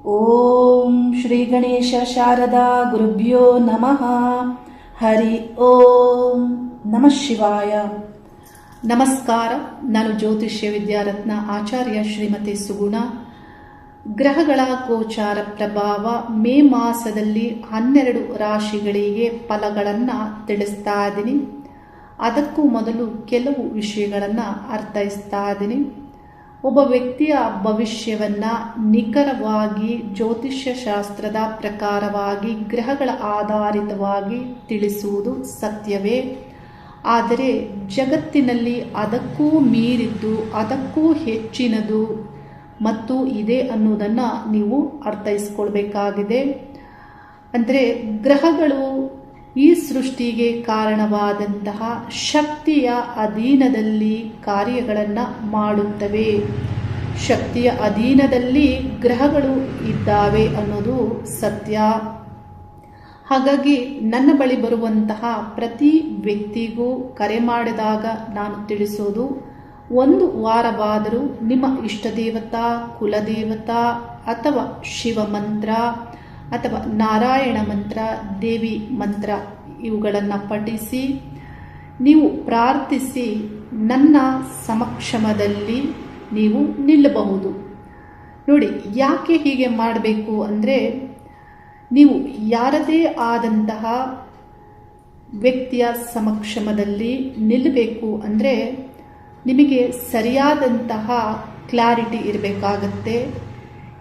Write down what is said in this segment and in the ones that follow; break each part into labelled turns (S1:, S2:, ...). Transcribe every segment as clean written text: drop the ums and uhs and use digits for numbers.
S1: ಓಂ ಶ್ರೀ ಗಣೇಶ ಶಾರದಾ ಗುರುಭ್ಯೋ ನಮಃ. ಹರಿ ಓಂ ನಮಃ ಶಿವಾಯ. ನಮಸ್ಕಾರ. ನಾನು ಜ್ಯೋತಿಷ್ಯ ವಿದ್ಯಾರತ್ನ ಆಚಾರ್ಯ ಶ್ರೀಮತಿ ಸುಗುಣ. ಗ್ರಹಗಳ ಗೋಚಾರ ಪ್ರಭಾವ ಮೇ ಮಾಸದಲ್ಲಿ 12 ರಾಶಿಗಳಿಗೆ ಫಲಗಳನ್ನು ತಿಳಿಸ್ತಾ ಇದ್ದೀನಿ. ಅದಕ್ಕೂ ಮೊದಲು ಕೆಲವು ವಿಷಯಗಳನ್ನು ಅರ್ಥೈಸ್ತಾ ಇದ್ದೀನಿ. ಒಬ್ಬ ವ್ಯಕ್ತಿಯ ಭವಿಷ್ಯವನ್ನು ನಿಖರವಾಗಿ ಜ್ಯೋತಿಷ್ಯ ಶಾಸ್ತ್ರದ ಪ್ರಕಾರವಾಗಿ ಗ್ರಹಗಳ ಆಧಾರಿತವಾಗಿ ತಿಳಿಸುವುದು ಸತ್ಯವೇ, ಆದರೆ ಜಗತ್ತಿನಲ್ಲಿ ಅದಕ್ಕೂ ಮೀರಿದ್ದು ಅದಕ್ಕೂ ಹೆಚ್ಚಿನದು ಮತ್ತು ಇದೆ ಅನ್ನೋದನ್ನು ನೀವು ಅರ್ಥೈಸ್ಕೊಳ್ಬೇಕಾಗಿದೆ. ಅಂದರೆ ಗ್ರಹಗಳು ಈ ಸೃಷ್ಟಿಗೆ ಕಾರಣವಾದಂತಹ ಶಕ್ತಿಯ ಅಧೀನದಲ್ಲಿ ಕಾರ್ಯಗಳನ್ನು ಮಾಡುತ್ತವೆ. ಶಕ್ತಿಯ ಅಧೀನದಲ್ಲಿ ಗ್ರಹಗಳು ಇದ್ದಾವೆ ಅನ್ನೋದು ಸತ್ಯ. ಹಾಗಾಗಿ ನನ್ನ ಬಳಿ ಬರುವಂತಹ ಪ್ರತಿ ವ್ಯಕ್ತಿಗೂ ಕರೆ ಮಾಡಿದಾಗ ನಾನು ತಿಳಿಸೋದು, ಒಂದು ವಾರವಾದರೂ ನಿಮ್ಮ ಇಷ್ಟದೇವತಾ, ಕುಲದೇವತಾ ಅಥವಾ ಶಿವ ಮಂತ್ರ ಅಥವಾ ನಾರಾಯಣ ಮಂತ್ರ, ದೇವಿ ಮಂತ್ರ ಇವುಗಳನ್ನು ಪಠಿಸಿ ನೀವು ಪ್ರಾರ್ಥಿಸಿ ನನ್ನ ಸಮಕ್ಷಮದಲ್ಲಿ ನೀವು ನಿಲ್ಲಬಹುದು. ನೋಡಿ, ಯಾಕೆ ಹೀಗೆ ಮಾಡಬೇಕು ಅಂದರೆ, ನೀವು ಯಾರದೇ ಆದಂತಹ ವ್ಯಕ್ತಿಯ ಸಮಕ್ಷಮದಲ್ಲಿ ನಿಲ್ಲಬೇಕು ಅಂದರೆ ನಿಮಗೆ ಸರಿಯಾದಂತಹ ಕ್ಲಾರಿಟಿ ಇರಬೇಕಾಗತ್ತೆ.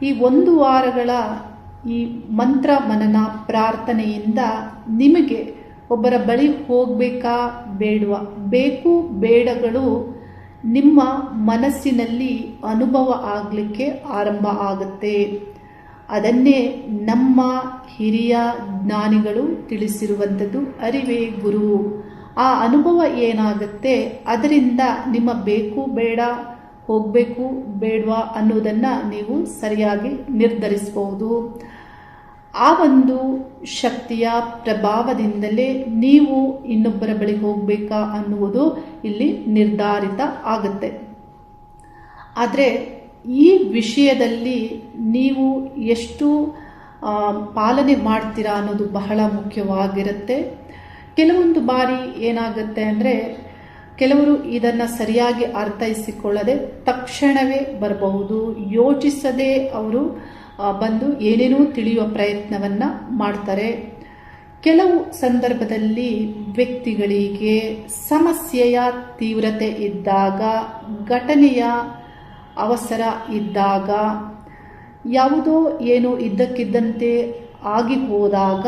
S1: ಈ 1 ವಾರಗಳ ಈ ಮಂತ್ರ ಮನನ ಪ್ರಾರ್ಥನೆಯಿಂದ ನಿಮಗೆ ಒಬ್ಬರ ಬಳಿ ಹೋಗಬೇಕಾ ಬೇಡವಾ, ಬೇಕು ಬೇಡಗಳು ನಿಮ್ಮ ಮನಸ್ಸಿನಲ್ಲಿ ಅನುಭವ ಆಗಲಿಕ್ಕೆ ಆರಂಭ ಆಗುತ್ತೆ. ಅದನ್ನೇ ನಮ್ಮ ಹಿರಿಯ ಜ್ಞಾನಿಗಳು ತಿಳಿಸಿರುವಂಥದ್ದು, ಅರಿವೇ ಗುರು. ಆ ಅನುಭವ ಏನಾಗುತ್ತೆ, ಅದರಿಂದ ನಿಮ್ಮ ಬೇಕು ಬೇಡ, ಹೋಗಬೇಕು ಬೇಡವಾ ಅನ್ನೋದನ್ನು ನೀವು ಸರಿಯಾಗಿ ನಿರ್ಧರಿಸಬಹುದು. ಆ ಒಂದು ಶಕ್ತಿಯ ಪ್ರಭಾವದಿಂದಲೇ ನೀವು ಇನ್ನೊಬ್ಬರ ಬಳಿ ಹೋಗಬೇಕಾ ಅನ್ನುವುದು ಇಲ್ಲಿ ನಿರ್ಧಾರಿತ ಆಗುತ್ತೆ. ಆದರೆ ಈ ವಿಷಯದಲ್ಲಿ ನೀವು ಎಷ್ಟು ಪಾಲನೆ ಮಾಡ್ತೀರಾ ಅನ್ನೋದು ಬಹಳ ಮುಖ್ಯವಾಗಿರುತ್ತೆ. ಕೆಲವೊಂದು ಬಾರಿ ಏನಾಗುತ್ತೆ ಅಂದರೆ, ಕೆಲವರು ಇದನ್ನು ಸರಿಯಾಗಿ ಅರ್ಥೈಸಿಕೊಳ್ಳದೆ ತಕ್ಷಣವೇ ಬರಬಹುದು. ಯೋಚಿಸದೆ ಅವರು ಬಂದು ಏನೇನೋ ತಿಳಿಯುವ ಪ್ರಯತ್ನವನ್ನು ಮಾಡ್ತಾರೆ. ಕೆಲವು ಸಂದರ್ಭದಲ್ಲಿ ವ್ಯಕ್ತಿಗಳಿಗೆ ಸಮಸ್ಯೆಯ ತೀವ್ರತೆ ಇದ್ದಾಗ, ಘಟನೆಯ ಅವಸರ ಇದ್ದಾಗ, ಯಾವುದೋ ಏನೋ ಇದ್ದಕ್ಕಿದ್ದಂತೆ ಆಗಿ ಹೋದಾಗ,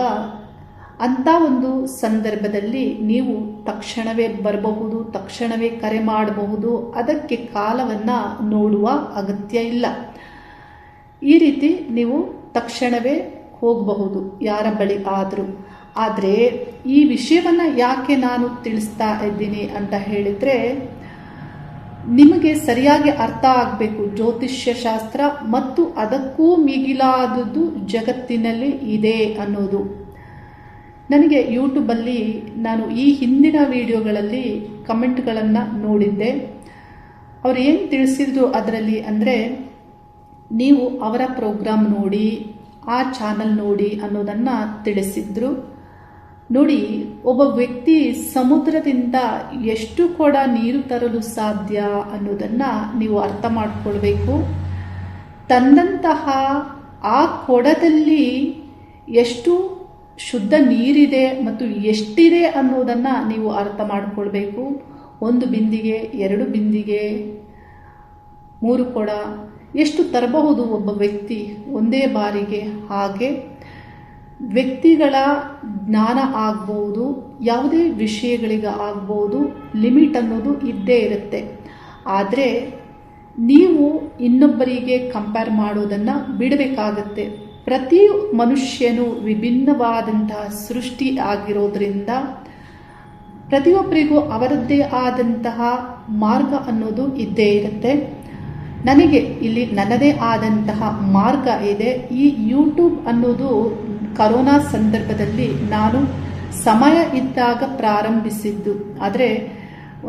S1: ಅಂಥ ಒಂದು ಸಂದರ್ಭದಲ್ಲಿ ನೀವು ತಕ್ಷಣವೇ ಬರಬಹುದು, ತಕ್ಷಣವೇ ಕರೆ ಮಾಡಬಹುದು. ಅದಕ್ಕೆ ಕಾಲವನ್ನು ನೋಡುವ ಅಗತ್ಯ ಇಲ್ಲ. ಈ ರೀತಿ ನೀವು ತಕ್ಷಣವೇ ಹೋಗಬಹುದು ಯಾರ ಬಳಿ ಆದರೂ. ಆದರೆ ಈ ವಿಷಯವನ್ನು ಯಾಕೆ ನಾನು ತಿಳಿಸ್ತಾ ಇದ್ದೀನಿ ಅಂತ ಹೇಳಿದರೆ, ನಿಮಗೆ ಸರಿಯಾಗಿ ಅರ್ಥ ಆಗಬೇಕು ಜ್ಯೋತಿಷ್ಯ ಶಾಸ್ತ್ರ ಮತ್ತು ಅದಕ್ಕೂ ಮಿಗಿಲಾದದ್ದು ಜಗತ್ತಿನಲ್ಲಿ ಇದೆ ಅನ್ನೋದು. ನನಗೆ ಯೂಟ್ಯೂಬಲ್ಲಿ ನಾನು ಈ ಹಿಂದಿನ ವಿಡಿಯೋಗಳಲ್ಲಿ ಕಮೆಂಟ್ಗಳನ್ನು ನೋಡಿದ್ದೆ. ಅವರು ಏನು ತಿಳಿಸಿದ್ರು ಅದರಲ್ಲಿ ಅಂದರೆ, ನೀವು ಅವರ ಪ್ರೋಗ್ರಾಮ್ ನೋಡಿ, ಆ ಚಾನಲ್ ನೋಡಿ ಅನ್ನೋದನ್ನು ತಿಳಿಸಿದ್ರು. ನೋಡಿ, ಒಬ್ಬ ವ್ಯಕ್ತಿ ಸಮುದ್ರದಿಂದ ಎಷ್ಟು ಕೊಡ ನೀರು ತರಲು ಸಾಧ್ಯ ಅನ್ನೋದನ್ನು ನೀವು ಅರ್ಥ ಮಾಡಿಕೊಳ್ಬೇಕು. ತಂದಂತಹ ಆ ಕೊಡದಲ್ಲಿ ಎಷ್ಟು ಶುದ್ಧ ನೀರಿದೆ ಮತ್ತು ಎಷ್ಟಿದೆ ಅನ್ನೋದನ್ನು ನೀವು ಅರ್ಥ ಮಾಡಿಕೊಳ್ಬೇಕು. 1 ಬಿಂದಿಗೆ, 2 ಬಿಂದಿಗೆ, 3 ಕೊಡ ಎಷ್ಟು ತರಬಹುದು ಒಬ್ಬ ವ್ಯಕ್ತಿ ಒಂದೇ ಬಾರಿಗೆ. ಹಾಗೆ ವ್ಯಕ್ತಿಗಳ ಜ್ಞಾನ ಆಗ್ಬೋದು, ಯಾವುದೇ ವಿಷಯಗಳಿಗೆ ಆಗ್ಬೋದು, ಲಿಮಿಟ್ ಅನ್ನೋದು ಇದ್ದೇ ಇರುತ್ತೆ. ಆದರೆ ನೀವು ಇನ್ನೊಬ್ಬರಿಗೆ ಕಂಪೇರ್ ಮಾಡೋದನ್ನು ಬಿಡಬೇಕಾಗತ್ತೆ. ಪ್ರತಿ ಮನುಷ್ಯನು ವಿಭಿನ್ನವಾದಂತಹ ಸೃಷ್ಟಿ ಆಗಿರೋದ್ರಿಂದ ಪ್ರತಿಯೊಬ್ಬರಿಗೂ ಅವರದ್ದೇ ಆದಂತಹ ಮಾರ್ಗ ಅನ್ನೋದು ಇದ್ದೇ ಇರುತ್ತೆ. ನನಗೆ ಇಲ್ಲಿ ನನ್ನದೇ ಆದಂತಹ ಮಾರ್ಗ ಇದೆ. ಈ ಯೂಟ್ಯೂಬ್ ಅನ್ನೋದು ಕರೋನಾ ಸಂದರ್ಭದಲ್ಲಿ ನಾನು ಸಮಯ ಇದ್ದಾಗ ಪ್ರಾರಂಭಿಸಿದ್ದು. ಆದರೆ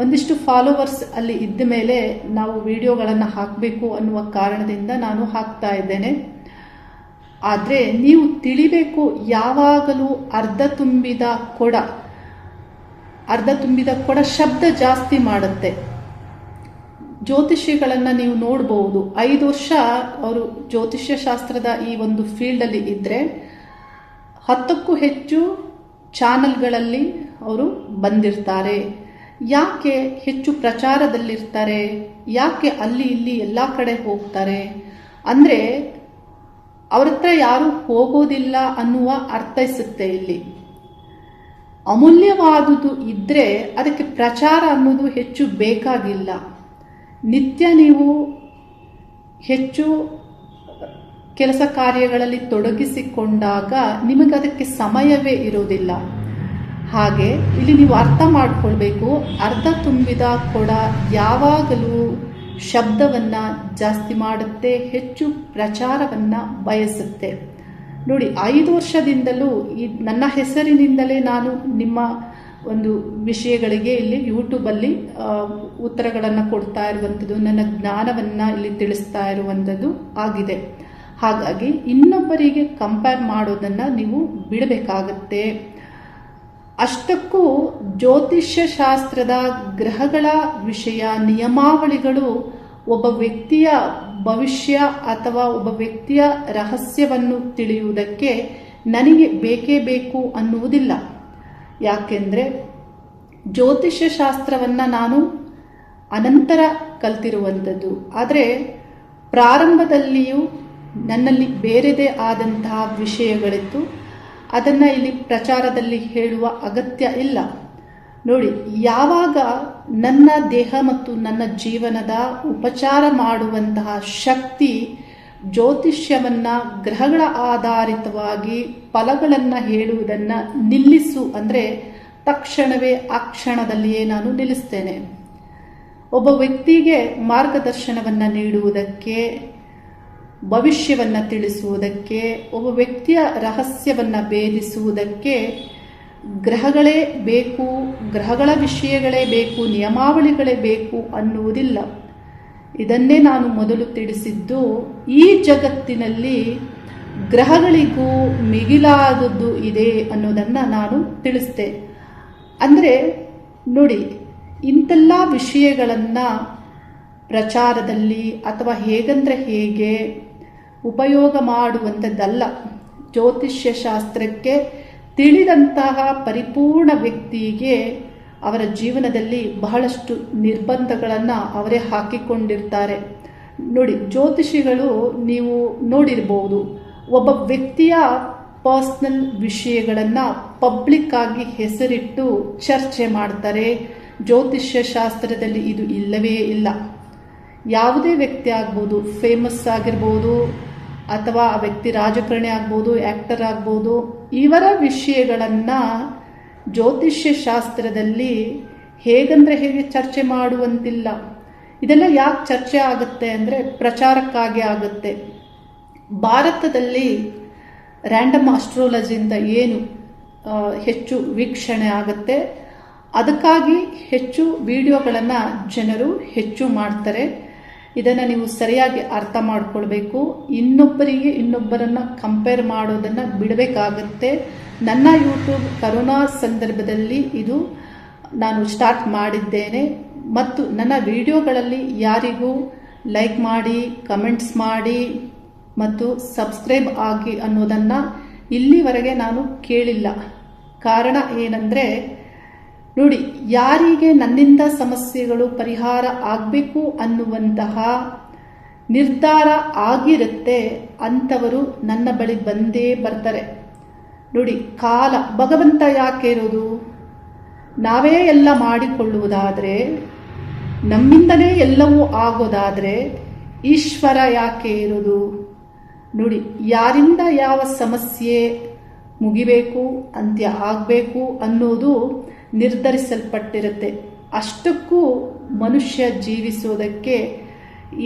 S1: ಒಂದಿಷ್ಟು ಫಾಲೋವರ್ಸ್ ಅಲ್ಲಿ ಇದ್ದ ಮೇಲೆ ನಾವು ವಿಡಿಯೋಗಳನ್ನು ಹಾಕಬೇಕು ಅನ್ನುವ ಕಾರಣದಿಂದ ನಾನು ಹಾಕ್ತಾ ಇದ್ದೇನೆ. ಆದರೆ ನೀವು ತಿಳಿಬೇಕು, ಯಾವಾಗಲೂ ಅರ್ಧ ತುಂಬಿದ ಕೊಡ ಶಬ್ದ ಜಾಸ್ತಿ ಮಾಡುತ್ತೆ. ಜ್ಯೋತಿಷಿಗಳನ್ನು ನೀವು ನೋಡಬಹುದು, 5 ವರ್ಷ ಅವರು ಜ್ಯೋತಿಷ್ಯ ಶಾಸ್ತ್ರದ ಈ ಒಂದು ಫೀಲ್ಡಲ್ಲಿ ಇದ್ದರೆ 10ಕ್ಕೂ ಹೆಚ್ಚು ಚಾನಲ್ಗಳಲ್ಲಿ ಅವರು ಬಂದಿರ್ತಾರೆ. ಯಾಕೆ ಹೆಚ್ಚು ಪ್ರಚಾರದಲ್ಲಿರ್ತಾರೆ? ಯಾಕೆ ಅಲ್ಲಿ ಇಲ್ಲಿ ಎಲ್ಲ ಕಡೆ ಹೋಗ್ತಾರೆ ಅಂದರೆ ಅವ್ರ ಹತ್ರ ಯಾರು ಹೋಗೋದಿಲ್ಲ ಅನ್ನುವ ಅರ್ಥೈಸುತ್ತೆ. ಇಲ್ಲಿ ಅಮೂಲ್ಯವಾದುದು ಇದ್ದರೆ ಅದಕ್ಕೆ ಪ್ರಚಾರ ಅನ್ನೋದು ಹೆಚ್ಚು ಬೇಕಾಗಿಲ್ಲ. ನಿತ್ಯ ನೀವು ಹೆಚ್ಚು ಕೆಲಸ ಕಾರ್ಯಗಳಲ್ಲಿ ತೊಡಗಿಸಿಕೊಂಡಾಗ ನಿಮಗೆ ಅದಕ್ಕೆ ಸಮಯವೇ ಇರೋದಿಲ್ಲ. ಹಾಗೆ ಇಲ್ಲಿ ನೀವು ಅರ್ಥ ಮಾಡಿಕೊಳ್ಬೇಕು, ಅರ್ಧ ತುಂಬಿದ ಕೊಡ ಯಾವಾಗಲೂ ಶಬ್ದವನ್ನು ಜಾಸ್ತಿ ಮಾಡುತ್ತೆ, ಹೆಚ್ಚು ಪ್ರಚಾರವನ್ನು ಬಯಸುತ್ತೆ. ನೋಡಿ, 5 ವರ್ಷದಿಂದಲೂ ನನ್ನ ಹೆಸರಿನಿಂದಲೇ ನಾನು ನಿಮ್ಮ ಒಂದು ವಿಷಯಗಳಿಗೆ ಇಲ್ಲಿ ಯೂಟ್ಯೂಬಲ್ಲಿ ಉತ್ತರಗಳನ್ನು ಕೊಡ್ತಾ ಇರುವಂಥದ್ದು, ನನ್ನ ಜ್ಞಾನವನ್ನು ಇಲ್ಲಿ ತಿಳಿಸ್ತಾ ಇರುವಂಥದ್ದು ಆಗಿದೆ. ಹಾಗಾಗಿ ಇನ್ನೊಬ್ಬರಿಗೆ ಕಂಪೇರ್ ಮಾಡೋದನ್ನು ನೀವು ಬಿಡಬೇಕಾಗತ್ತೆ. ಅಷ್ಟಕ್ಕೂ ಜ್ಯೋತಿಷ್ಯ ಶಾಸ್ತ್ರದ ಗ್ರಹಗಳ ವಿಷಯ, ನಿಯಮಾವಳಿಗಳು ಒಬ್ಬ ವ್ಯಕ್ತಿಯ ಭವಿಷ್ಯ ಅಥವಾ ಒಬ್ಬ ವ್ಯಕ್ತಿಯ ರಹಸ್ಯವನ್ನು ತಿಳಿಯುವುದಕ್ಕೆ ನನಗೆ ಬೇಕೇ ಬೇಕು ಅನ್ನುವುದಿಲ್ಲ. ಯಾಕೆಂದರೆ ಜ್ಯೋತಿಷ್ಯ ಶಾಸ್ತ್ರವನ್ನು ನಾನು ಅನಂತರ ಕಲ್ತಿರುವಂಥದ್ದು. ಆದರೆ ಪ್ರಾರಂಭದಲ್ಲಿಯೂ ನನ್ನಲ್ಲಿ ಬೇರೆದೇ ಆದಂತಹ ವಿಷಯಗಳಿತ್ತು. ಅದನ್ನು ಇಲ್ಲಿ ಪ್ರಚಾರದಲ್ಲಿ ಹೇಳುವ ಅಗತ್ಯ ಇಲ್ಲ. ನೋಡಿ, ಯಾವಾಗ ನನ್ನ ದೇಹ ಮತ್ತು ನನ್ನ ಜೀವನದ ಉಪಚಾರ ಮಾಡುವಂತಹ ಶಕ್ತಿ ಜ್ಯೋತಿಷ್ಯವನ್ನು ಗ್ರಹಗಳ ಆಧಾರಿತವಾಗಿ ಫಲಗಳನ್ನು ಹೇಳುವುದನ್ನು ನಿಲ್ಲಿಸು ಅಂದರೆ ತಕ್ಷಣವೇ ಆ ಕ್ಷಣದಲ್ಲಿಯೇ ನಾನು ನಿಲ್ಲಿಸ್ತೇನೆ. ಒಬ್ಬ ವ್ಯಕ್ತಿಗೆ ಮಾರ್ಗದರ್ಶನವನ್ನು ನೀಡುವುದಕ್ಕೆ, ಭವಿಷ್ಯವನ್ನು ತಿಳಿಸುವುದಕ್ಕೆ, ಒಬ್ಬ ವ್ಯಕ್ತಿಯ ರಹಸ್ಯವನ್ನು ಭೇದಿಸುವುದಕ್ಕೆ ಗ್ರಹಗಳೇ ಬೇಕು, ಗ್ರಹಗಳ ವಿಷಯಗಳೇ ಬೇಕು, ನಿಯಮಾವಳಿಗಳೇ ಬೇಕು ಅನ್ನುವುದಿಲ್ಲ. ಇದನ್ನೇ ನಾನು ಮೊದಲು ತಿಳಿಸಿದ್ದು. ಈ ಜಗತ್ತಿನಲ್ಲಿ ಗ್ರಹಗಳಿಗೂ ಮಿಗಿಲಾದದ್ದು ಇದೆ ಅನ್ನೋದನ್ನು ನಾನು ತಿಳಿಸ್ದೆ. ಅಂದರೆ ನೋಡಿ, ಇಂತೆಲ್ಲ ವಿಷಯಗಳನ್ನು ಪ್ರಚಾರದಲ್ಲಿ ಅಥವಾ ಹೇಗಂದ್ರೆ ಹೇಗೆ ಉಪಯೋಗ ಮಾಡುವಂಥದ್ದಲ್ಲ. ಜ್ಯೋತಿಷ್ಯ ಶಾಸ್ತ್ರಕ್ಕೆ ತಿಳಿದಂತಹ ಪರಿಪೂರ್ಣ ವ್ಯಕ್ತಿಗೆ ಅವರ ಜೀವನದಲ್ಲಿ ಬಹಳಷ್ಟು ನಿರ್ಬಂಧಗಳನ್ನು ಅವರೇ ಹಾಕಿಕೊಂಡಿರ್ತಾರೆ. ನೋಡಿ, ಜ್ಯೋತಿಷಿಗಳು ನೀವು ನೋಡಿರ್ಬೋದು, ಒಬ್ಬ ವ್ಯಕ್ತಿಯ ಪರ್ಸ್ನಲ್ ವಿಷಯಗಳನ್ನು ಪಬ್ಲಿಕ್ ಆಗಿ ಹೆಸರಿಟ್ಟು ಚರ್ಚೆ ಮಾಡ್ತಾರೆ. ಜ್ಯೋತಿಷ್ಯ ಶಾಸ್ತ್ರದಲ್ಲಿ ಇದು ಇಲ್ಲವೇ ಇಲ್ಲ. ಯಾವುದೇ ವ್ಯಕ್ತಿ ಆಗ್ಬೋದು, ಫೇಮಸ್ ಆಗಿರ್ಬೋದು ಅಥವಾ ಆ ವ್ಯಕ್ತಿ ರಾಜಕಾರಣಿ ಆಗ್ಬೋದು, ಆ್ಯಕ್ಟರ್ ಆಗ್ಬೋದು, ಇವರ ವಿಷಯಗಳನ್ನು ಜ್ಯೋತಿಷ್ಯ ಶಾಸ್ತ್ರದಲ್ಲಿ ಹೇಗಂದ್ರೆ ಹೇಗೆ ಚರ್ಚೆ ಮಾಡುವಂತಿಲ್ಲ. ಇದೆಲ್ಲ ಯಾಕೆ ಚರ್ಚೆ ಆಗುತ್ತೆ ಅಂದರೆ ಪ್ರಚಾರಕ್ಕಾಗಿ ಆಗುತ್ತೆ. ಭಾರತದಲ್ಲಿ ರ್ಯಾಂಡಮ್ ಆಸ್ಟ್ರಾಲಜಿಯಿಂದ ಏನು ಹೆಚ್ಚು ವೀಕ್ಷಣೆ ಆಗುತ್ತೆ, ಅದಕ್ಕಾಗಿ ಹೆಚ್ಚು ವಿಡಿಯೋಗಳನ್ನು ಜನರು ಹೆಚ್ಚು ಮಾಡ್ತಾರೆ. ಇದನ್ನು ನೀವು ಸರಿಯಾಗಿ ಅರ್ಥ ಮಾಡ್ಕೊಳ್ಬೇಕು. ಇನ್ನೊಬ್ಬರನ್ನು ಕಂಪೇರ್ ಮಾಡೋದನ್ನು ಬಿಡಬೇಕಾಗತ್ತೆ. ನನ್ನ ಯೂಟ್ಯೂಬ್ ಕರೋನಾ ಸಂದರ್ಭದಲ್ಲಿ ಇದು ನಾನು ಸ್ಟಾರ್ಟ್ ಮಾಡಿದ್ದೇನೆ ಮತ್ತು ನನ್ನ ವಿಡಿಯೋಗಳಲ್ಲಿ ಯಾರಿಗೂ ಲೈಕ್ ಮಾಡಿ, ಕಮೆಂಟ್ಸ್ ಮಾಡಿ ಮತ್ತು ಸಬ್ಸ್ಕ್ರೈಬ್ ಆಗಿ ಅನ್ನೋದನ್ನು ಇಲ್ಲಿವರೆಗೆ ನಾನು ಕೇಳಿಲ್ಲ. ಕಾರಣ ಏನಂದರೆ ನೋಡಿ, ಯಾರಿಗೆ ನನ್ನಿಂದ ಸಮಸ್ಯೆಗಳು ಪರಿಹಾರ ಆಗಬೇಕು ಅನ್ನುವಂತಹ ನಿರ್ಧಾರ ಆಗಿರುತ್ತೆ ಅಂಥವರು ನನ್ನ ಬಳಿ ಬಂದೇ ಬರ್ತಾರೆ. ನೋಡಿ, ಕಾಲ ಭಗವಂತ ಯಾಕೆ ಇರೋದು? ನಾವೇ ಎಲ್ಲ ಮಾಡಿಕೊಳ್ಳುವುದಾದರೆ, ನಮ್ಮಿಂದಲೇ ಎಲ್ಲವೂ ಆಗೋದಾದರೆ ಈಶ್ವರ ಯಾಕೆ ಇರೋದು? ನೋಡಿ, ಯಾರಿಂದ ಯಾವ ಸಮಸ್ಯೆ ಮುಗಿಬೇಕು, ಅಂತ್ಯ ಆಗಬೇಕು ಅನ್ನೋದು ನಿರ್ಧರಿಸಲ್ಪಟ್ಟಿರುತ್ತೆ. ಅಷ್ಟಕ್ಕೂ ಮನುಷ್ಯ ಜೀವಿಸೋದಕ್ಕೆ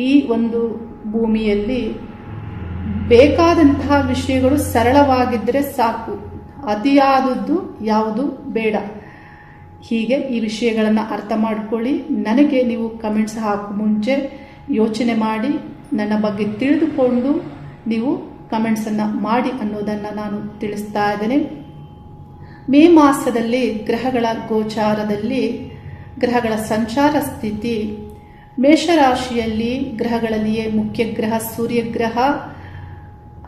S1: ಈ ಒಂದು ಭೂಮಿಯಲ್ಲಿ ಬೇಕಾದಂತಹ ವಿಷಯಗಳು ಸರಳವಾಗಿದ್ದರೆ ಸಾಕು, ಅತಿಯಾದದ್ದು ಯಾವುದು ಬೇಡ. ಹೀಗೆ ಈ ವಿಷಯಗಳನ್ನು ಅರ್ಥ ಮಾಡ್ಕೊಳ್ಳಿ. ನನಗೆ ನೀವು ಕಮೆಂಟ್ಸ್ ಹಾಕೋ ಮುಂಚೆ ಯೋಚನೆ ಮಾಡಿ ನನ್ನ ಬಗ್ಗೆ ತಿಳಿದುಕೊಂಡು ನೀವು ಕಮೆಂಟ್ಸನ್ನು ಮಾಡಿ ಅನ್ನೋದನ್ನು ನಾನು ತಿಳಿಸ್ತಾ ಇದ್ದೇನೆ. ಮೇ ಮಾಸದಲ್ಲಿ ಗ್ರಹಗಳ ಗೋಚಾರದಲ್ಲಿ ಗ್ರಹಗಳ ಸಂಚಾರ ಸ್ಥಿತಿ, ಮೇಷರಾಶಿಯಲ್ಲಿ ಗ್ರಹಗಳಲ್ಲಿಯೇ ಮುಖ್ಯ ಗ್ರಹ ಸೂರ್ಯಗ್ರಹ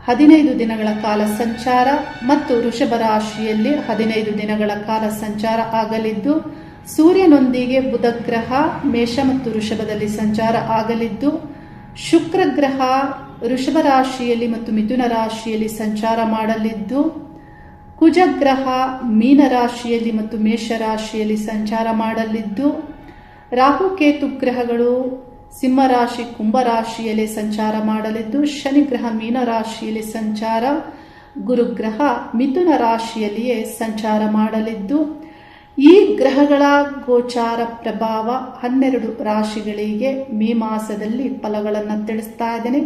S1: 15 ದಿನಗಳ ಕಾಲ ಸಂಚಾರ ಮತ್ತು ವೃಷಭ ರಾಶಿಯಲ್ಲಿ 15 ದಿನಗಳ ಕಾಲ ಸಂಚಾರ ಆಗಲಿದ್ದು, ಸೂರ್ಯನೊಂದಿಗೆ ಬುಧ ಗ್ರಹ ಮೇಷ ಮತ್ತು ವೃಷಭದಲ್ಲಿ ಸಂಚಾರ ಆಗಲಿದ್ದು, ಶುಕ್ರ ಗ್ರಹ ವೃಷಭ ರಾಶಿಯಲ್ಲಿ ಮತ್ತು ಮಿಥುನ ರಾಶಿಯಲ್ಲಿ ಸಂಚಾರ ಮಾಡಲಿದ್ದು, ಕುಜ ಗ್ರಹ ಮೀನ ರಾಶಿಯಲ್ಲಿ ಮತ್ತು ಮೇಷ ರಾಶಿಯಲ್ಲಿ ಸಂಚಾರ ಮಾಡಲಿದ್ದು, ರಾಹುಕೇತು ಗ್ರಹಗಳು ಸಿಂಹ ರಾಶಿ ಕುಂಭ ರಾಶಿಯಲ್ಲಿ ಸಂಚಾರ ಮಾಡಲಿದ್ದು, ಶನಿ ಗ್ರಹ ಮೀನ ರಾಶಿಯಲ್ಲಿ ಸಂಚಾರ, ಗುರುಗ್ರಹ ಮಿಥುನ ರಾಶಿಯಲ್ಲಿಯೇ ಸಂಚಾರ ಮಾಡಲಿದ್ದು, ಈ ಗ್ರಹಗಳ ಗೋಚಾರ ಪ್ರಭಾವ 12 ರಾಶಿಗಳಿಗೆ ಮೇ ಮಾಸದಲ್ಲಿ ಫಲಗಳನ್ನು ತಿಳಿಸ್ತಾ ಇದ್ದೇನೆ.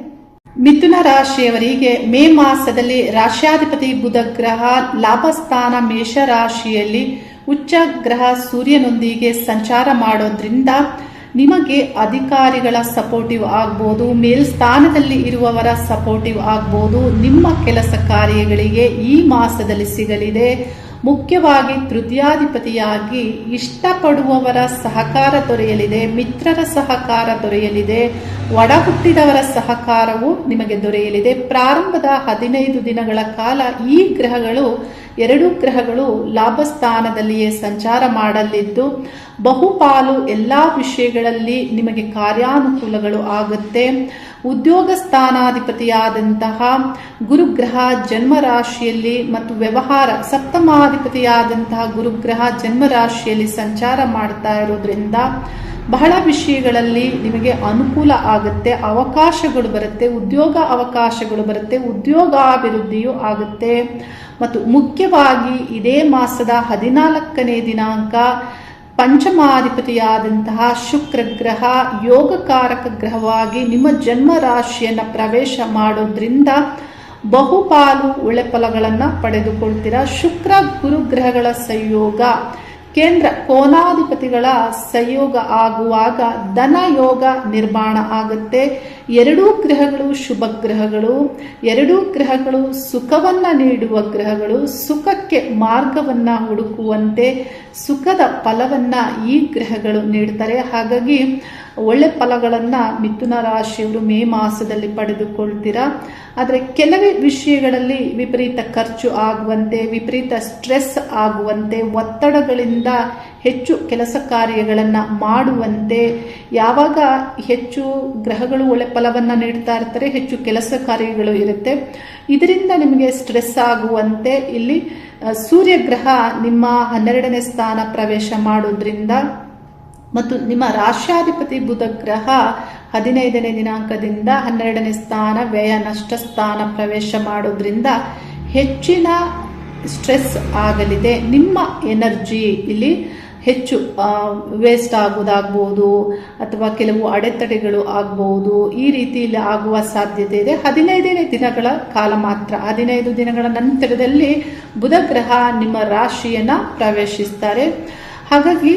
S1: ಮಿಥುನ ರಾಶಿಯವರಿಗೆ ಮೇ ಮಾಸದಲ್ಲಿ ರಾಶ್ಯಾಧಿಪತಿ ಬುಧ ಗ್ರಹ ಲಾಭಸ್ಥಾನ ಮೇಷ ರಾಶಿಯಲ್ಲಿ ಉಚ್ಚ ಗ್ರಹ ಸೂರ್ಯನೊಂದಿಗೆ ಸಂಚಾರ ಮಾಡೋದ್ರಿಂದ ನಿಮಗೆ ಅಧಿಕಾರಿಗಳ ಸಪೋರ್ಟಿವ್ ಆಗ್ಬೋದು, ಮೇಲ್ಸ್ಥಾನದಲ್ಲಿ ಇರುವವರ ಸಪೋರ್ಟಿವ್ ಆಗ್ಬೋದು, ನಿಮ್ಮ ಕೆಲಸ ಕಾರ್ಯಗಳಿಗೆ ಈ ಮಾಸದಲ್ಲಿ ಸಿಗಲಿದೆ. ಮುಖ್ಯವಾಗಿ ತೃತೀಯಾಧಿಪತಿಯಾಗಿ ಇಷ್ಟಪಡುವವರ ಸಹಕಾರ ದೊರೆಯಲಿದೆ, ಮಿತ್ರರ ಸಹಕಾರ ದೊರೆಯಲಿದೆ, ಒಡ ಹುಟ್ಟಿದವರ ಸಹಕಾರವು ನಿಮಗೆ ದೊರೆಯಲಿದೆ. ಪ್ರಾರಂಭದ 15 ದಿನಗಳ ಕಾಲ ಈ ಗ್ರಹಗಳು 2 ಗ್ರಹಗಳು ಲಾಭಸ್ಥಾನದಲ್ಲಿಯೇ ಸಂಚಾರ ಮಾಡಲಿದ್ದು, ಬಹುಪಾಲು ಎಲ್ಲ ವಿಷಯಗಳಲ್ಲಿ ನಿಮಗೆ ಕಾರ್ಯಾನುಕೂಲಗಳು ಆಗುತ್ತೆ. ಉದ್ಯೋಗ ಸ್ಥಾನಾಧಿಪತಿಯಾದಂತಹ ಗುರುಗ್ರಹ ಜನ್ಮ ರಾಶಿಯಲ್ಲಿ ಮತ್ತು ವ್ಯವಹಾರ ಸಪ್ತಮಾಧಿಪತಿಯಾದಂತಹ ಗುರುಗ್ರಹ ಜನ್ಮ ರಾಶಿಯಲ್ಲಿ ಸಂಚಾರ ಮಾಡ್ತಾ ಇರೋದ್ರಿಂದ ಬಹಳ ವಿಷಯಗಳಲ್ಲಿ ನಿಮಗೆ ಅನುಕೂಲ ಆಗುತ್ತೆ, ಅವಕಾಶಗಳು ಬರುತ್ತೆ, ಉದ್ಯೋಗ ಅವಕಾಶಗಳು ಬರುತ್ತೆ, ಉದ್ಯೋಗಾಭಿವೃದ್ಧಿಯೂ ಆಗುತ್ತೆ. ಮತ್ತು ಮುಖ್ಯವಾಗಿ ಇದೇ ಮಾಸದ 14ನೇ ದಿನಾಂಕ ಪಂಚಮಾಧಿಪತಿಯಾದಂತಹ ಶುಕ್ರ ಗ್ರಹ ಯೋಗಕಾರಕ ಗ್ರಹವಾಗಿ ನಿಮ್ಮ ಜನ್ಮ ರಾಶಿಯನ್ನು ಪ್ರವೇಶ ಮಾಡೋದ್ರಿಂದ ಬಹುಪಾಲು ಒಳ್ಳೆ ಫಲಗಳನ್ನು ಪಡೆದುಕೊಳ್ತೀರಾ. ಶುಕ್ರ ಗುರು ಗ್ರಹಗಳ ಸಂಯೋಗ ಕೇಂದ್ರ ಕೋನಾಧಿಪತಿಗಳ ಸಂಯೋಗ ಆಗುವಾಗ ಧನ ಯೋಗ ನಿರ್ಮಾಣ ಆಗುತ್ತೆ. 2 ಗ್ರಹಗಳು ಶುಭ ಗ್ರಹಗಳು, 2 ಗ್ರಹಗಳು ಸುಖವನ್ನ ನೀಡುವ ಗ್ರಹಗಳು, ಸುಖಕ್ಕೆ ಮಾರ್ಗವನ್ನ ಹುಡುಕುವಂತೆ ಸುಖದ ಫಲವನ್ನ ಈ ಗ್ರಹಗಳು ನೀಡ್ತಾರೆ. ಹಾಗಾಗಿ ಒಳ್ಳೆ ಫಲಗಳನ್ನ ಮಿಥುನ ರಾಶಿಯವರು ಮೇ ಮಾಸದಲ್ಲಿ ಪಡೆದುಕೊಳ್ತೀರಾ. ಆದರೆ ಕೆಲವೇ ವಿಷಯಗಳಲ್ಲಿ ವಿಪರೀತ ಖರ್ಚು ಆಗುವಂತೆ, ವಿಪರೀತ ಸ್ಟ್ರೆಸ್ ಆಗುವಂತೆ, ಒತ್ತಡಗಳಿಂದ ಹೆಚ್ಚು ಕೆಲಸ ಕಾರ್ಯಗಳನ್ನು ಮಾಡುವಂತೆ, ಯಾವಾಗ ಹೆಚ್ಚು ಗ್ರಹಗಳು ಒಳ್ಳೆ ಫಲವನ್ನು ನೀಡ್ತಾ ಇರ್ತಾರೆ, ಹೆಚ್ಚು ಕೆಲಸ ಕಾರ್ಯಗಳು ಇರುತ್ತೆ, ಇದರಿಂದ ನಿಮಗೆ ಸ್ಟ್ರೆಸ್ ಆಗುವಂತೆ ಇಲ್ಲಿ ಸೂರ್ಯಗ್ರಹ ನಿಮ್ಮ 12ನೇ ಸ್ಥಾನ ಪ್ರವೇಶ ಮಾಡೋದ್ರಿಂದ ಮತ್ತು ನಿಮ್ಮ ರಾಶ್ಯಾಧಿಪತಿ ಬುಧ ಗ್ರಹ 15ನೇ ದಿನಾಂಕದಿಂದ 12ನೇ ಸ್ಥಾನ ವ್ಯಯ ನಷ್ಟ ಸ್ಥಾನ ಪ್ರವೇಶ ಮಾಡೋದ್ರಿಂದ ಹೆಚ್ಚಿನ ಸ್ಟ್ರೆಸ್ ಆಗಲಿದೆ. ನಿಮ್ಮ ಎನರ್ಜಿ ಇಲ್ಲಿ ಹೆಚ್ಚು ವೇಸ್ಟ್ ಆಗೋದಾಗ್ಬೋದು ಅಥವಾ ಕೆಲವು ಅಡೆತಡೆಗಳು ಆಗ್ಬೋದು, ಈ ರೀತಿಯಲ್ಲಿ ಆಗುವ ಸಾಧ್ಯತೆ ಇದೆ. 15ನೇ ದಿನಗಳ ಕಾಲ ಮಾತ್ರ, 15 ದಿನಗಳ ನಂತರದಲ್ಲಿ ಬುಧ ಗ್ರಹ ನಿಮ್ಮ ರಾಶಿಯನ್ನು ಪ್ರವೇಶಿಸ್ತಾರೆ. ಹಾಗಾಗಿ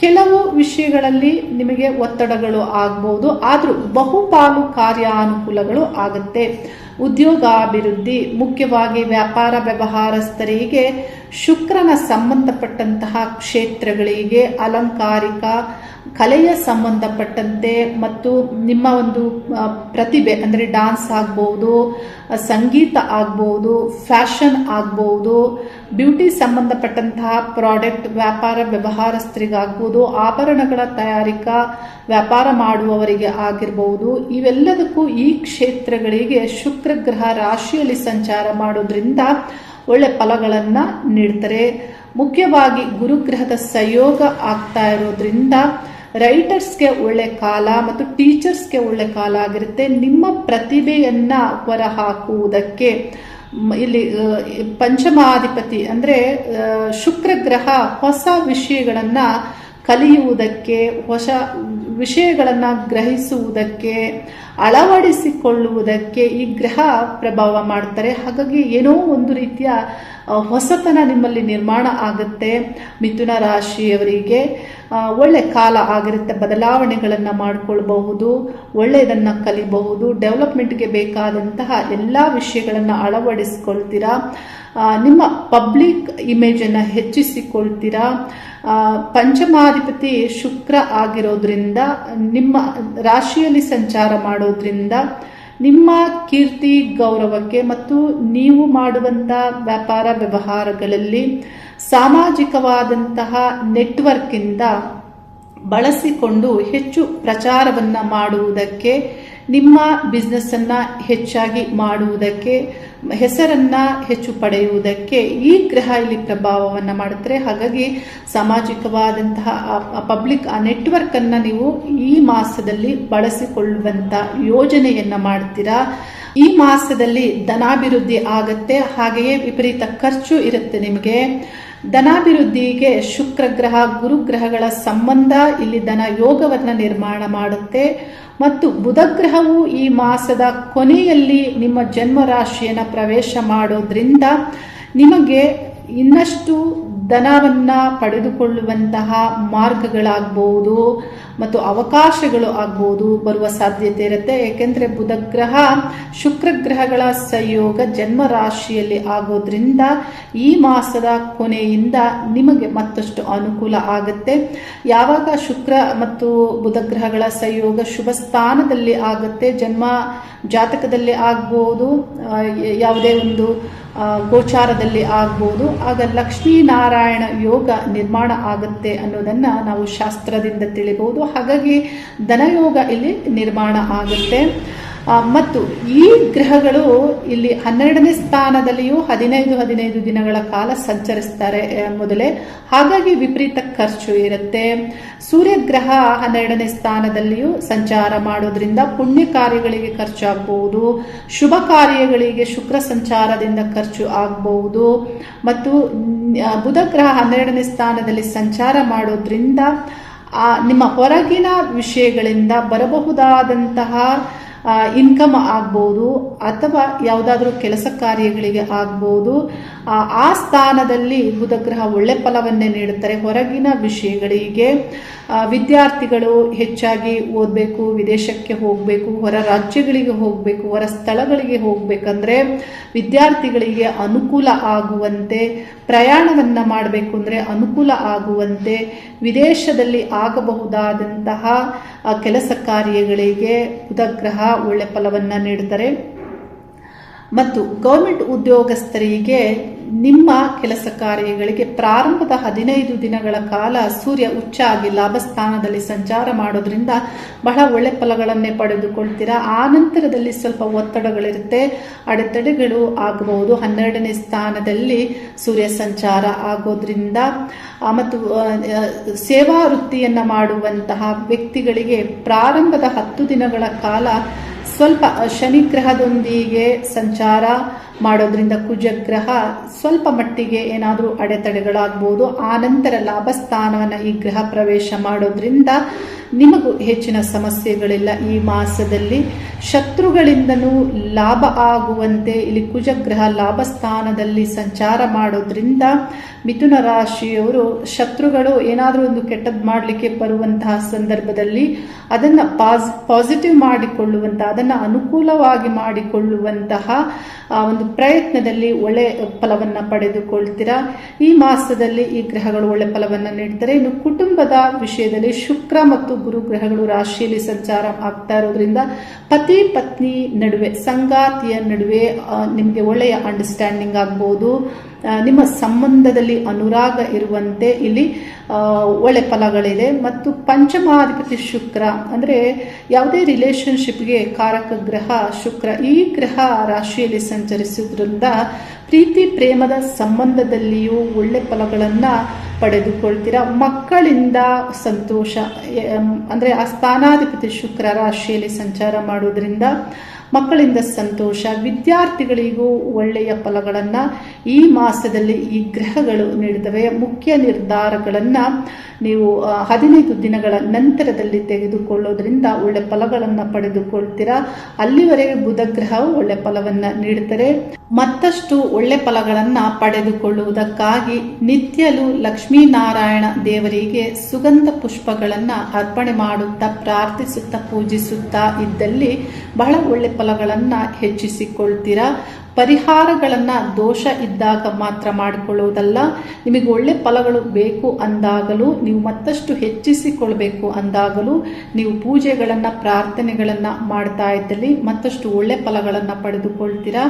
S1: ಕೆಲವು ವಿಷಯಗಳಲ್ಲಿ ನಿಮಗೆ ಒತ್ತಡಗಳು ಆಗ್ಬೋದು, ಆದರೂ ಬಹುಪಾಲು ಕಾರ್ಯಾನುಕೂಲಗಳು ಆಗುತ್ತೆ. ಉದ್ಯೋಗಾಭಿವೃದ್ಧಿ, ಮುಖ್ಯವಾಗಿ ವ್ಯಾಪಾರ ವ್ಯವಹಾರಸ್ಥರಿಗೆ ಶುಕ್ರನ ಸಂಬಂಧಪಟ್ಟಂತಹ ಕ್ಷೇತ್ರಗಳಿಗೆ, ಅಲಂಕಾರಿಕ ಕಲೆಯ ಸಂಬಂಧಪಟ್ಟಂತೆ ಮತ್ತು ನಿಮ್ಮ ಒಂದು ಪ್ರತಿಭೆ ಅಂದರೆ ಡಾನ್ಸ್ ಆಗ್ಬೋದು, ಸಂಗೀತ ಆಗ್ಬೋದು, ಫ್ಯಾಷನ್ ಆಗ್ಬೋದು, ಬ್ಯೂಟಿ ಸಂಬಂಧಪಟ್ಟಂತಹ ಪ್ರಾಡಕ್ಟ್ ವ್ಯಾಪಾರ ವ್ಯವಹಾರಸ್ಥರಿಗಾಗ್ಬೋದು, ಆಭರಣಗಳ ತಯಾರಿಕಾ ವ್ಯಾಪಾರ ಮಾಡುವವರಿಗೆ ಆಗಿರ್ಬೋದು, ಇವೆಲ್ಲದಕ್ಕೂ ಈ ಕ್ಷೇತ್ರಗಳಿಗೆ ಶುಕ್ರ ಗ್ರಹ ರಾಶಿಯಲ್ಲಿ ಸಂಚಾರ ಮಾಡೋದ್ರಿಂದ ಒಳ್ಳೆ ಫಲಗಳನ್ನು ನೀಡ್ತಾರೆ. ಮುಖ್ಯವಾಗಿ ಗುರುಗ್ರಹದ ಸಂಯೋಗ ಆಗ್ತಾ ಇರೋದ್ರಿಂದ ರೈಟರ್ಸ್ಗೆ ಒಳ್ಳೆ ಕಾಲ ಮತ್ತು ಟೀಚರ್ಸ್ಗೆ ಒಳ್ಳೆ ಕಾಲ ಆಗಿರುತ್ತೆ. ನಿಮ್ಮ ಪ್ರತಿಭೆಯನ್ನ ಹೊರಹಾಕುವುದಕ್ಕೆ ಇಲ್ಲಿ ಪಂಚಮಾಧಿಪತಿ ಅಂದರೆ ಶುಕ್ರ ಗ್ರಹ ಹೊಸ ವಿಷಯಗಳನ್ನ ಕಲಿಯುವುದಕ್ಕೆ, ಹೊಸ ವಿಷಯಗಳನ್ನು ಗ್ರಹಿಸುವುದಕ್ಕೆ, ಅಳವಡಿಸಿಕೊಳ್ಳುವುದಕ್ಕೆ ಈ ಗ್ರಹ ಪ್ರಭಾವ ಮಾಡ್ತಾರೆ. ಹಾಗಾಗಿ ಏನೋ ಒಂದು ರೀತಿಯ ಹೊಸತನ ನಿಮ್ಮಲ್ಲಿ ನಿರ್ಮಾಣ ಆಗುತ್ತೆ ಮಿಥುನ ರಾಶಿಯವರಿಗೆ. ಒಳ್ಳೆ ಕಾಲ ಆಗಿರುತ್ತೆ. ಬದಲಾವಣೆಗಳನ್ನು ಮಾಡಿಕೊಳ್ಬಹುದು, ಒಳ್ಳೆಯದನ್ನು ಕಲಿಬಹುದು, ಡೆವಲಪ್ಮೆಂಟ್ಗೆ ಬೇಕಾದಂತಹ ಎಲ್ಲ ವಿಷಯಗಳನ್ನು ಅಳವಡಿಸ್ಕೊಳ್ತೀರಾ, ನಿಮ್ಮ ಪಬ್ಲಿಕ್ ಇಮೇಜನ್ನು ಹೆಚ್ಚಿಸಿಕೊಳ್ತೀರಾ. ಪಂಚಮಾಧಿಪತಿ ಶುಕ್ರ ಆಗಿರೋದ್ರಿಂದ ನಿಮ್ಮ ರಾಶಿಯಲ್ಲಿ ಸಂಚಾರ ಮಾಡೋದ್ರಿಂದ ನಿಮ್ಮ ಕೀರ್ತಿ ಗೌರವಕ್ಕೆ ಮತ್ತು ನೀವು ಮಾಡುವಂಥ ವ್ಯಾಪಾರ ವ್ಯವಹಾರಗಳಲ್ಲಿ ಸಾಮಾಜಿಕವಾದಂತಹ ನೆಟ್ವರ್ಕಿಂದ ಬಳಸಿಕೊಂಡು ಹೆಚ್ಚು ಪ್ರಚಾರವನ್ನು ಮಾಡುವುದಕ್ಕೆ, ನಿಮ್ಮ ಬಿಸ್ನೆಸ್ಸನ್ನು ಹೆಚ್ಚಾಗಿ ಮಾಡುವುದಕ್ಕೆ, ಹೆಸರನ್ನು ಹೆಚ್ಚು ಪಡೆಯುವುದಕ್ಕೆ ಈ ಗ್ರಹ ಇಲ್ಲಿ ಪ್ರಭಾವವನ್ನು ಮಾಡುತ್ತಾರೆ. ಹಾಗಾಗಿ ಸಾಮಾಜಿಕವಾದಂತಹ ಪಬ್ಲಿಕ್ ನೆಟ್ವರ್ಕನ್ನು ನೀವು ಈ ಮಾಸದಲ್ಲಿ ಬಳಸಿಕೊಳ್ಳುವಂಥ ಯೋಜನೆಯನ್ನು ಮಾಡ್ತೀರಾ. ಈ ಮಾಸದಲ್ಲಿ ಧನಾಭಿವೃದ್ಧಿ ಆಗತ್ತೆ, ಹಾಗೆಯೇ ವಿಪರೀತ ಖರ್ಚು ಇರುತ್ತೆ ನಿಮಗೆ. ಧನಾಭಿವೃದ್ಧಿಗೆ ಶುಕ್ರ ಗ್ರಹ ಗುರುಗ್ರಹಗಳ ಸಂಬಂಧ ಇಲ್ಲಿ ಧನ ಯೋಗವನ್ನು ನಿರ್ಮಾಣ ಮಾಡುತ್ತೆ. ಮತ್ತು ಬುಧ ಗ್ರಹವು ಈ ಮಾಸದ ಕೊನೆಯಲ್ಲಿ ನಿಮ್ಮ ಜನ್ಮ ರಾಶಿಯನ್ನು ಪ್ರವೇಶ ಮಾಡೋದ್ರಿಂದ ನಿಮಗೆ ಇನ್ನಷ್ಟು ಧನವನ್ನು ಪಡೆದುಕೊಳ್ಳುವಂತಹ ಮಾರ್ಗಗಳಾಗಬಹುದು ಮತ್ತು ಅವಕಾಶಗಳು ಆಗ್ಬೋದು, ಬರುವ ಸಾಧ್ಯತೆ ಇರುತ್ತೆ. ಏಕೆಂದರೆ ಬುಧ ಗ್ರಹ ಶುಕ್ರ ಗ್ರಹಗಳ ಸಂಯೋಗ ಜನ್ಮ ರಾಶಿಯಲ್ಲಿ ಆಗೋದ್ರಿಂದ ಈ ಮಾಸದ ಕೊನೆಯಿಂದ ನಿಮಗೆ ಮತ್ತಷ್ಟು ಅನುಕೂಲ ಆಗುತ್ತೆ. ಯಾವಾಗ ಶುಕ್ರ ಮತ್ತು ಬುಧ ಗ್ರಹಗಳ ಸಂಯೋಗ ಶುಭ ಸ್ಥಾನದಲ್ಲಿ ಆಗುತ್ತೆ, ಜನ್ಮ ಜಾತಕದಲ್ಲಿ ಆಗ್ಬೋದು, ಯಾವುದೇ ಒಂದು ಗೋಚಾರದಲ್ಲಿ ಆಗ್ಬೋದು, ಆಗ ಲಕ್ಷ್ಮೀನಾರಾಯಣ ಯೋಗ ನಿರ್ಮಾಣ ಆಗುತ್ತೆ ಅನ್ನೋದನ್ನು ನಾವು ಶಾಸ್ತ್ರದಿಂದ ತಿಳಿಬಹುದು. ಹಾಗಾಗಿ ಧನಯೋಗ ಇಲ್ಲಿ ನಿರ್ಮಾಣ ಆಗುತ್ತೆ. ಮತ್ತು ಈ ಗ್ರಹಗಳು ಇಲ್ಲಿ 12ನೇ ಸ್ಥಾನದಲ್ಲಿಯೂ 15 ದಿನಗಳ ಕಾಲ ಸಂಚರಿಸ್ತಾರೆ ಮೊದಲೇ. ಹಾಗಾಗಿ ವಿಪರೀತ ಖರ್ಚು ಇರುತ್ತೆ. ಸೂರ್ಯಗ್ರಹ 12ನೇ ಸ್ಥಾನದಲ್ಲಿಯೂ ಸಂಚಾರ ಮಾಡೋದ್ರಿಂದ ಪುಣ್ಯ ಕಾರ್ಯಗಳಿಗೆ ಖರ್ಚಾಗಬಹುದು, ಶುಭ ಕಾರ್ಯಗಳಿಗೆ ಶುಕ್ರ ಸಂಚಾರದಿಂದ ಖರ್ಚು ಆಗಬಹುದು. ಮತ್ತು ಬುಧ ಗ್ರಹ 12ನೇ ಸ್ಥಾನದಲ್ಲಿ ಸಂಚಾರ ಮಾಡೋದ್ರಿಂದ ನಿಮ್ಮ ಹೊರಗಿನ ವಿಷಯಗಳಿಂದ ಬರಬಹುದಾದಂತಹ ಇನ್ಕಮ್ ಆಗ್ಬೋದು ಅಥವಾ ಯಾವುದಾದ್ರೂ ಕೆಲಸ ಕಾರ್ಯಗಳಿಗೆ ಆಗ್ಬೋದು. ಆ ಸ್ಥಾನದಲ್ಲಿ ಬುಧ ಗ್ರಹ ಒಳ್ಳೆ ಫಲವನ್ನೇ ನೀಡುತ್ತಾರೆ. ಹೊರಗಿನ ವಿಷಯಗಳಿಗೆ ವಿದ್ಯಾರ್ಥಿಗಳು ಹೆಚ್ಚಾಗಿ ಓದಬೇಕು, ವಿದೇಶಕ್ಕೆ ಹೋಗಬೇಕು, ಹೊರ ರಾಜ್ಯಗಳಿಗೆ ಹೋಗಬೇಕು, ಹೊರ ಸ್ಥಳಗಳಿಗೆ ಹೋಗಬೇಕಂದ್ರೆ ವಿದ್ಯಾರ್ಥಿಗಳಿಗೆ ಅನುಕೂಲ ಆಗುವಂತೆ, ಪ್ರಯಾಣವನ್ನು ಮಾಡಬೇಕು ಅಂದರೆ ಅನುಕೂಲ ಆಗುವಂತೆ, ವಿದೇಶದಲ್ಲಿ ಆಗಬಹುದಾದಂತಹ ಕೆಲಸ ಕಾರ್ಯಗಳಿಗೆ ಬುಧ ಗ್ರಹ ಒಳ್ಳೆ ಫಲವನ್ನು ನೀಡುತ್ತಾರೆ. ಮತ್ತು ಗೌರ್ಮೆಂಟ್ ಉದ್ಯೋಗಸ್ಥರಿಗೆ ನಿಮ್ಮ ಕೆಲಸ ಕಾರ್ಯಗಳಿಗೆ ಪ್ರಾರಂಭದ 15 ದಿನಗಳ ಕಾಲ ಸೂರ್ಯ ಉಚ್ಚ ಆಗಿ ಲಾಭಸ್ಥಾನದಲ್ಲಿ ಸಂಚಾರ ಮಾಡೋದ್ರಿಂದ ಬಹಳ ಒಳ್ಳೆ ಫಲಗಳನ್ನೇ ಪಡೆದುಕೊಳ್ತೀರಾ. ಆ ನಂತರದಲ್ಲಿ ಸ್ವಲ್ಪ ಒತ್ತಡಗಳಿರುತ್ತೆ, ಅಡೆತಡೆಗಳು ಆಗಬಹುದು. 12ನೇ ಸ್ಥಾನದಲ್ಲಿ ಸೂರ್ಯ ಸಂಚಾರ ಆಗೋದ್ರಿಂದ ಮತ್ತು ಸೇವಾ ವೃತ್ತಿಯನ್ನು ಮಾಡುವಂತಹ ವ್ಯಕ್ತಿಗಳಿಗೆ ಪ್ರಾರಂಭದ 10 ದಿನಗಳ ಕಾಲ ಸ್ವಲ್ಪ ಶನಿಗ್ರಹದೊಂದಿಗೆ ಸಂಚಾರ ಮಾಡೋದ್ರಿಂದ ಕುಜಗ್ರಹ ಸ್ವಲ್ಪ ಮಟ್ಟಿಗೆ ಏನಾದರೂ ಅಡೆತಡೆಗಳಾಗ್ಬೋದು. ಆ ನಂತರ ಲಾಭಸ್ಥಾನವನ್ನು ಈ ಗ್ರಹ ಪ್ರವೇಶ ಮಾಡೋದ್ರಿಂದ ನಿಮಗೂ ಹೆಚ್ಚಿನ ಸಮಸ್ಯೆಗಳಿಲ್ಲ. ಈ ಮಾಸದಲ್ಲಿ ಶತ್ರುಗಳಿಂದನೂ ಲಾಭ ಆಗುವಂತೆ ಇಲ್ಲಿ ಕುಜಗ್ರಹ ಲಾಭಸ್ಥಾನದಲ್ಲಿ ಸಂಚಾರ ಮಾಡೋದ್ರಿಂದ ಮಿಥುನ ರಾಶಿಯವರು ಶತ್ರುಗಳು ಏನಾದರೂ ಒಂದು ಕೆಟ್ಟದ್ದು ಮಾಡಲಿಕ್ಕೆ ಬರುವಂತಹ ಸಂದರ್ಭದಲ್ಲಿ ಅದನ್ನು ಪಾಸಿಟಿವ್ ಮಾಡಿಕೊಳ್ಳುವಂತಹ, ಅದನ್ನು ಅನುಕೂಲವಾಗಿ ಮಾಡಿಕೊಳ್ಳುವಂತಹ ಒಂದು ಪ್ರಯತ್ನದಲ್ಲಿ ಒಳ್ಳೆ ಫಲವನ್ನು ಪಡೆದುಕೊಳ್ತೀರಾ. ಈ ಮಾಸದಲ್ಲಿ ಈ ಗ್ರಹಗಳು ಒಳ್ಳೆ ಫಲವನ್ನು ನೀಡ್ತಾರೆ. ಇನ್ನು ಕುಟುಂಬದ ವಿಷಯದಲ್ಲಿ ಶುಕ್ರ ಮತ್ತು ಗುರು ಗ್ರಹಗಳು ರಾಶಿಯಲ್ಲಿ ಸಂಚಾರ ಆಗ್ತಾ ಇರೋದ್ರಿಂದ ಪತಿ ಪತ್ನಿ ನಡುವೆ, ಸಂಗಾತಿಯ ನಡುವೆ ನಿಮಗೆ ಒಳ್ಳೆಯ ಅಂಡರ್ಸ್ಟ್ಯಾಂಡಿಂಗ್ ಆಗ್ಬೋದು. ನಿಮ್ಮ ಸಂಬಂಧದಲ್ಲಿ ಅನುರಾಗ ಇರುವಂತೆ ಇಲ್ಲಿ ಒಳ್ಳೆ ಫಲಗಳಿದೆ. ಮತ್ತು ಪಂಚಮಾಧಿಪತಿ ಶುಕ್ರ ಅಂದರೆ ಯಾವುದೇ ರಿಲೇಶನ್ಶಿಪ್ಗೆ ಕಾರಕ ಗ್ರಹ ಶುಕ್ರ. ಈ ಗ್ರಹ ರಾಶಿಯಲ್ಲಿ ಸಂಚರಿಸುವುದರಿಂದ ಪ್ರೀತಿ ಪ್ರೇಮದ ಸಂಬಂಧದಲ್ಲಿಯೂ ಒಳ್ಳೆ ಫಲಗಳನ್ನು ಪಡೆದುಕೊಳ್ತೀರಾ. ಮಕ್ಕಳಿಂದ ಸಂತೋಷ ಅಂದರೆ ಆ ಸ್ಥಾನಾಧಿಪತಿ ಶುಕ್ರ ರಾಶಿಯಲ್ಲಿ ಸಂಚಾರ ಮಾಡೋದ್ರಿಂದ ಮಕ್ಕಳಿಂದ ಸಂತೋಷ. ವಿದ್ಯಾರ್ಥಿಗಳಿಗೂ ಒಳ್ಳೆಯ ಫಲಗಳನ್ನು ಈ ಮಾಸದಲ್ಲಿ ಈ ಗ್ರಹಗಳು ನೀಡುತ್ತವೆ. ಮುಖ್ಯ ನಿರ್ಧಾರಗಳನ್ನು ನೀವು 15 ದಿನಗಳ ನಂತರದಲ್ಲಿ ತೆಗೆದುಕೊಳ್ಳೋದ್ರಿಂದ ಒಳ್ಳೆ ಫಲಗಳನ್ನು ಪಡೆದುಕೊಳ್ತೀರಾ. ಅಲ್ಲಿವರೆಗೆ ಬುಧ ಗ್ರಹವು ಒಳ್ಳೆ ಫಲವನ್ನು ನೀಡುತ್ತಾರೆ. ಮತ್ತಷ್ಟು ಒಳ್ಳೆ ಫಲಗಳನ್ನು ಪಡೆದುಕೊಳ್ಳುವುದಕ್ಕಾಗಿ ನಿತ್ಯಲೂ ಲಕ್ಷ್ಮೀನಾರಾಯಣ ದೇವರಿಗೆ ಸುಗಂಧ ಪುಷ್ಪಗಳನ್ನು ಅರ್ಪಣೆ ಮಾಡುತ್ತಾ ಪ್ರಾರ್ಥಿಸುತ್ತಾ ಪೂಜಿಸುತ್ತಾ ಇದ್ದಲ್ಲಿ ಬಹಳ ಒಳ್ಳೆ ಫಲಗಳನ್ನು ಹೆಚ್ಚಿಸಿಕೊಳ್ತೀರಾ. ಪರಿಹಾರಗಳನ್ನು ದೋಷ ಇದ್ದಾಗ ಮಾತ್ರ ಮಾಡಿಕೊಳ್ಳುವುದಲ್ಲ, ನಿಮಗೆ ಒಳ್ಳೆ ಫಲಗಳು ಬೇಕು ಅಂದಾಗಲೂ, ನೀವು ಮತ್ತಷ್ಟು ಹೆಚ್ಚಿಸಿಕೊಳ್ಬೇಕು ಅಂದಾಗಲೂ ನೀವು ಪೂಜೆಗಳನ್ನು ಪ್ರಾರ್ಥನೆಗಳನ್ನು ಮಾಡ್ತಾ ಇದ್ದಲ್ಲಿ ಮತ್ತಷ್ಟು ಒಳ್ಳೆ ಫಲಗಳನ್ನು ಪಡೆದುಕೊಳ್ತೀರಾ.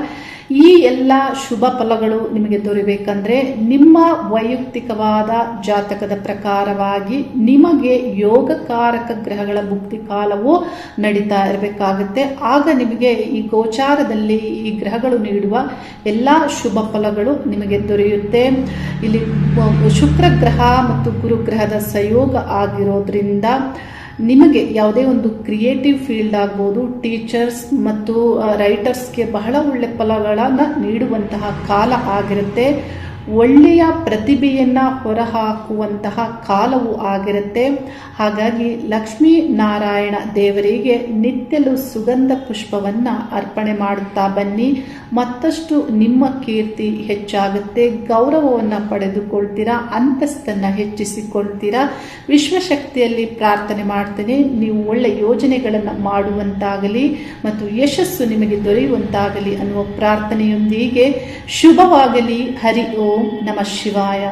S1: ಈ ಎಲ್ಲ ಶುಭ ಫಲಗಳು ನಿಮಗೆ ದೊರೆಯಬೇಕಂದ್ರೆ ನಿಮ್ಮ ವೈಯಕ್ತಿಕವಾದ ಜಾತಕದ ಪ್ರಕಾರವಾಗಿ ನಿಮಗೆ ಯೋಗಕಾರಕ ಗ್ರಹಗಳ ಮುಕ್ತಿ ಕಾಲವು ನಡೀತಾ ಇರಬೇಕಾಗುತ್ತೆ. ಆಗ ನಿಮಗೆ ಈ ಗೋಚಾರದಲ್ಲಿ ಈ ಗ್ರಹಗಳು ನೀಡುವ ಎಲ್ಲ ಶುಭ ಫಲಗಳು ನಿಮಗೆ ದೊರೆಯುತ್ತೆ. ಇಲ್ಲಿ ಶುಕ್ರ ಗ್ರಹ ಮತ್ತು ಗುರುಗ್ರಹದ ಸಂಯೋಗ ಆಗಿರೋದ್ರಿಂದ ನಿಮಗೆ ಯಾವುದೇ ಒಂದು ಕ್ರಿಯೇಟಿವ್ ಫೀಲ್ಡ್ ಆಗ್ಬೋದು, ಟೀಚರ್ಸ್ ಮತ್ತು ರೈಟರ್ಸ್ಗೆ ಬಹಳ ಒಳ್ಳೆ ಫಲಗಳನ್ನು ನೀಡುವಂತಹ ಕಾಲ ಆಗಿರುತ್ತೆ. ಒಳ್ಳೆಯ ಪ್ರತಿಭೆಯನ್ನು ಹೊರಹಾಕುವಂತಹ ಕಾಲವೂ ಆಗಿರುತ್ತೆ. ಹಾಗಾಗಿ ಲಕ್ಷ್ಮೀ ನಾರಾಯಣ ದೇವರಿಗೆ ನಿತ್ಯಲೂ ಸುಗಂಧ ಪುಷ್ಪವನ್ನು ಅರ್ಪಣೆ ಮಾಡುತ್ತಾ ಬನ್ನಿ. ಮತ್ತಷ್ಟು ನಿಮ್ಮ ಕೀರ್ತಿ ಹೆಚ್ಚಾಗುತ್ತೆ, ಗೌರವವನ್ನು ಪಡೆದುಕೊಳ್ತೀರಾ, ಅಂತಸ್ತನ್ನು ಹೆಚ್ಚಿಸಿಕೊಳ್ತೀರಾ. ವಿಶ್ವಶಕ್ತಿಯಲ್ಲಿ ಪ್ರಾರ್ಥನೆ ಮಾಡ್ತೇನೆ, ನೀವು ಒಳ್ಳೆ ಯೋಜನೆಗಳನ್ನು ಮಾಡುವಂತಾಗಲಿ ಮತ್ತು ಯಶಸ್ಸು ನಿಮಗೆ ದೊರೆಯುವಂತಾಗಲಿ ಅನ್ನುವ ಪ್ರಾರ್ಥನೆಯೊಂದಿಗೆ ಶುಭವಾಗಲಿ. ಹರಿ ಓಂ ನಮಃ ಶಿವಾಯ.